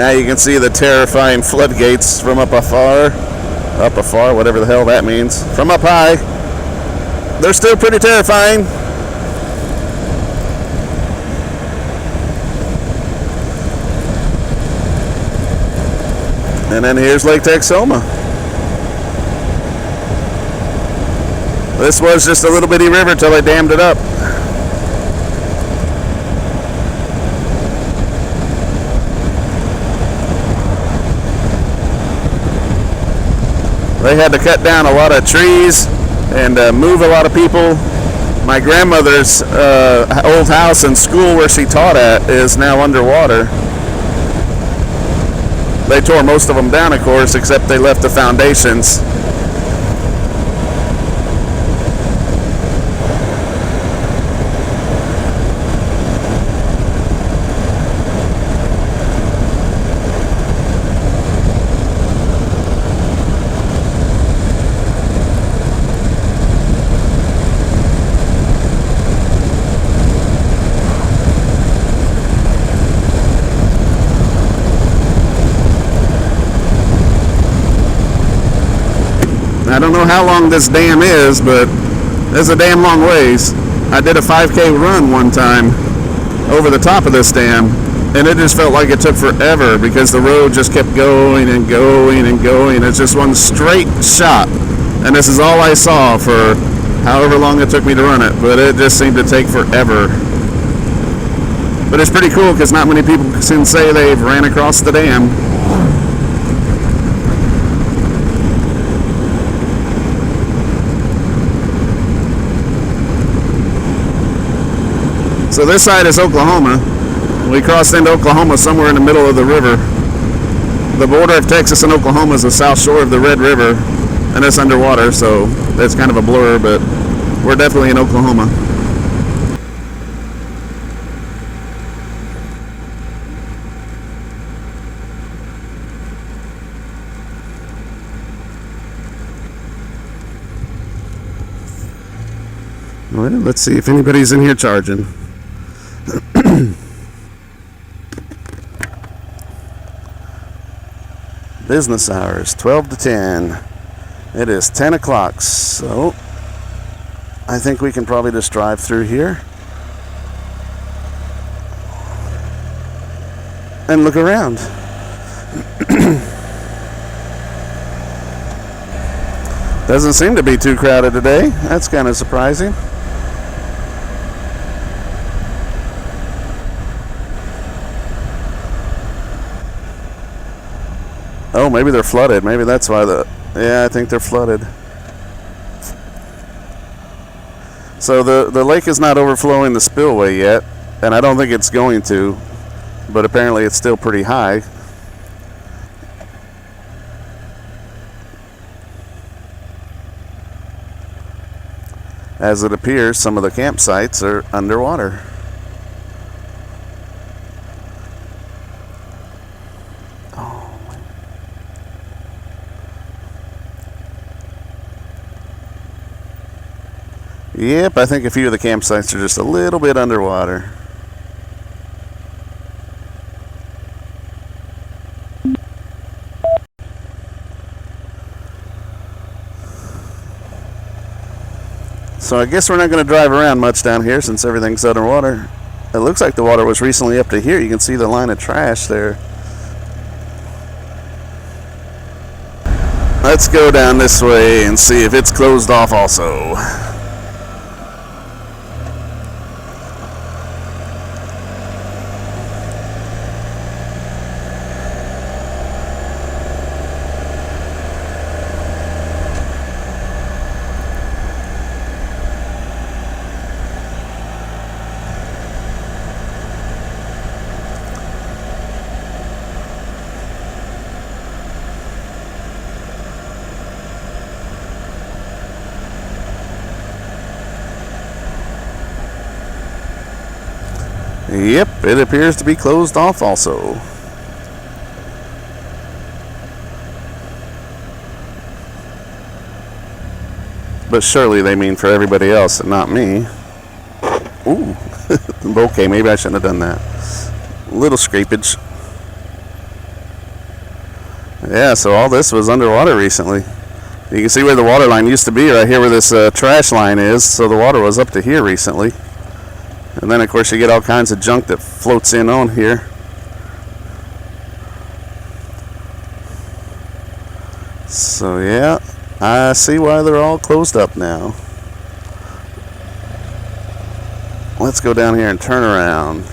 now you can see the terrifying floodgates from up afar, whatever the hell that means, from up high. They're still pretty terrifying. And then here's Lake Texoma. This was just a little bitty river till they dammed it up. They had to cut down a lot of trees and move a lot of people. My grandmother's old house and school where she taught at is now underwater. They tore most of them down, of course, except they left the foundations. I don't know how long this dam is, but it's a damn long ways. I did a 5K run one time over the top of this dam, and it just felt like it took forever because the road just kept going and going and going. It's just one straight shot, and this is all I saw for however long it took me to run it, but it just seemed to take forever. But it's pretty cool because not many people can say they've ran across the dam. So this side is Oklahoma. We crossed into Oklahoma somewhere in the middle of the river. The border of Texas and Oklahoma is the south shore of the Red River, and it's underwater, so it's kind of a blur, but we're definitely in Oklahoma. Well, let's see if anybody's in here charging. Business hours, 12 to 10. It is 10 o'clock, so I think we can probably just drive through here and look around. Doesn't seem to be too crowded today. That's kind of surprising. Oh, maybe they're flooded. Maybe that's why yeah, I think they're flooded. So the lake is not overflowing the spillway yet, and I don't think it's going to, but apparently it's still pretty high. As it appears, some of the campsites are underwater. Yep, I think a few of the campsites are just a little bit underwater. So I guess we're not going to drive around much down here since everything's underwater. It looks like the water was recently up to here. You can see the line of trash there. Let's go down this way and see if it's closed off also. Yep, it appears to be closed off also. But surely they mean for everybody else and not me. Ooh, okay, maybe I shouldn't have done that. Little scrapage. Yeah, so all this was underwater recently. You can see where the water line used to be right here where this trash line is. So the water was up to here recently. And then, of course, you get all kinds of junk that floats in on here. So, yeah, I see why they're all closed up now. Let's go down here and turn around.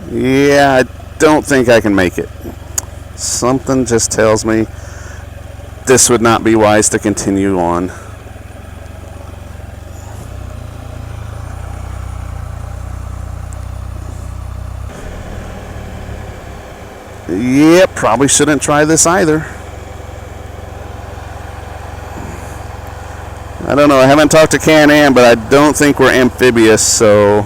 Yeah, I don't think I can make it. Something just tells me this would not be wise to continue on. Yep, probably shouldn't try this either. I don't know, I haven't talked to Can-Am, but I don't think we're amphibious, so...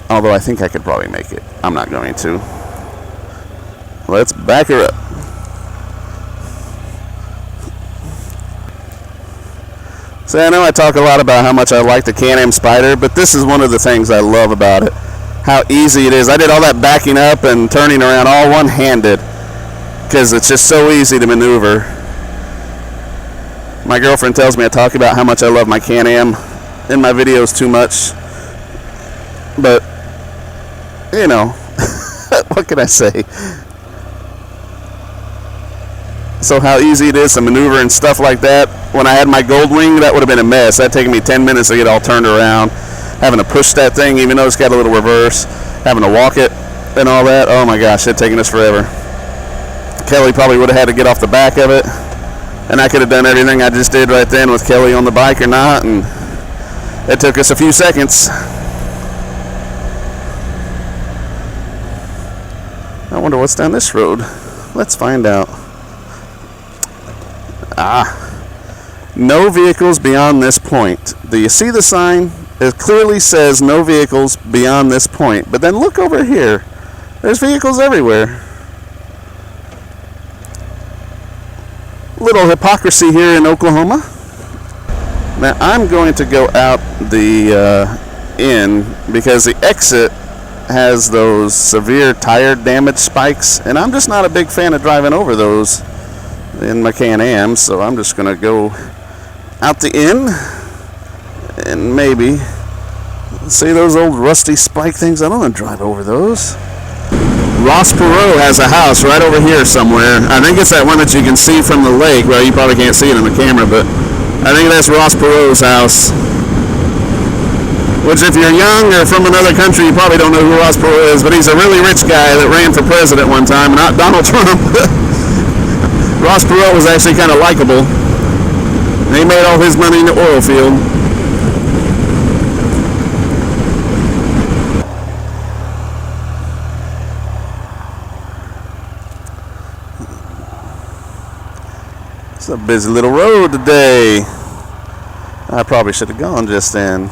Although I think I could probably make it. I'm not going to. Let's back her up. So I know I talk a lot about how much I like the Can-Am Spyder, but this is one of the things I love about it. How easy it is. I did all that backing up and turning around all one-handed because it's just so easy to maneuver. My girlfriend tells me I talk about how much I love my Can-Am in my videos too much. But you know, what can I say? So how easy it is to maneuver and stuff like that. When I had my gold wing, that would have been a mess. That'd taken me 10 minutes to get all turned around. Having to push that thing, even though it's got a little reverse. Having to walk it and all that. Oh my gosh, it'd taken us forever. Kelly probably would have had to get off the back of it. And I could have done everything I just did right then with Kelly on the bike or not. And it took us a few seconds. I wonder what's down this road. Let's find out. No vehicles beyond this point. Do you see the sign? It clearly says no vehicles beyond this point. But then look over here. There's vehicles everywhere. Little hypocrisy here in Oklahoma. Now I'm going to go out the in because the exit has those severe tire damage spikes, and I'm just not a big fan of driving over those in my Can-Am, so I'm just going to go out the inn and maybe see those old rusty spike things. I don't want to drive over those. Ross Perot has a house right over here somewhere. I think it's that one that you can see from the lake. Well, you probably can't see it in the camera, but I think that's Ross Perot's house. Which, if you're young or from another country, you probably don't know who Ross Perot is, but he's a really rich guy that ran for president one time, not Donald Trump. Ross Perot was actually kind of likable. He made all his money in the oil field. It's a busy little road today. I probably should have gone just then.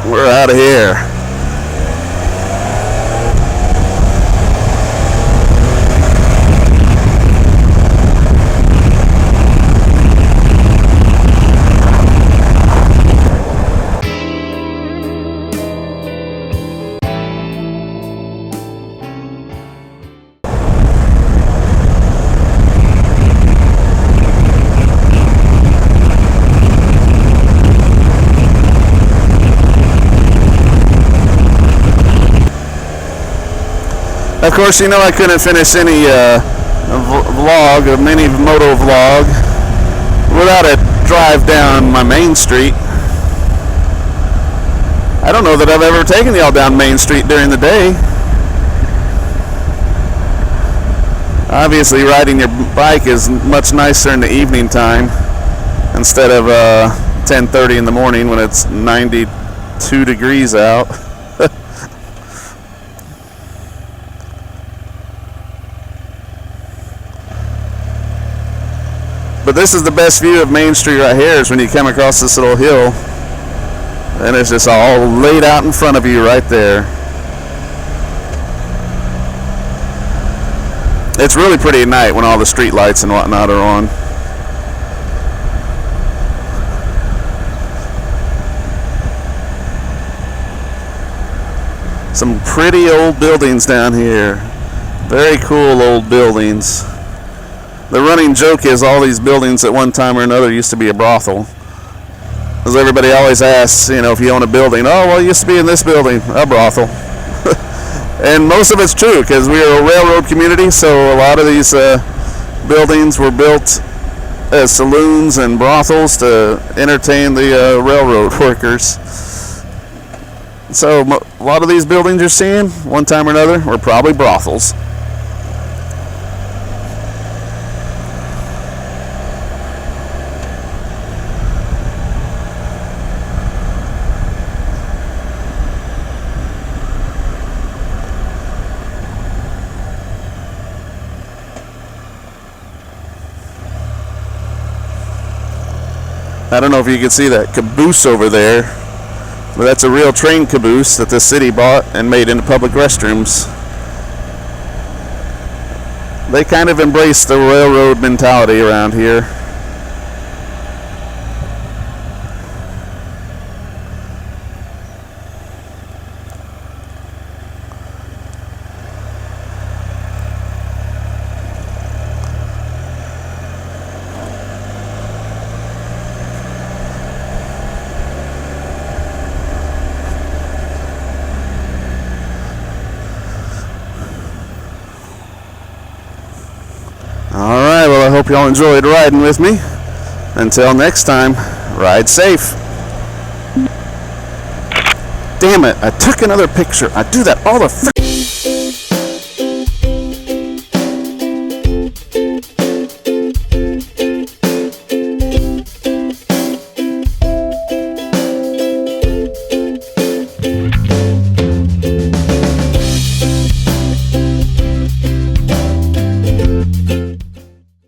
We're out of here. Of course, you know I couldn't finish any vlog, a mini Motovlog, without a drive down my main street. I don't know that I've ever taken y'all down Main Street during the day. Obviously, riding your bike is much nicer in the evening time instead of 10:30 in the morning when it's 92 degrees out. But this is the best view of Main Street right here, is when you come across this little hill. And it's just all laid out in front of you right there. It's really pretty at night when all the street lights and whatnot are on. Some pretty old buildings down here. Very cool old buildings. The running joke is all these buildings at one time or another used to be a brothel. As everybody always asks, you know, if you own a building, oh, well, it used to be in this building, a brothel. And most of it's true, because we are a railroad community, so a lot of these buildings were built as saloons and brothels to entertain the railroad workers. So a lot of these buildings you're seeing, one time or another, were probably brothels. I don't know if you can see that caboose over there, but that's a real train caboose that the city bought and made into public restrooms. They kind of embrace the railroad mentality around here. Alright, well, I hope y'all enjoyed riding with me. Until next time, ride safe. Damn it, I took another picture. I do that all the freaking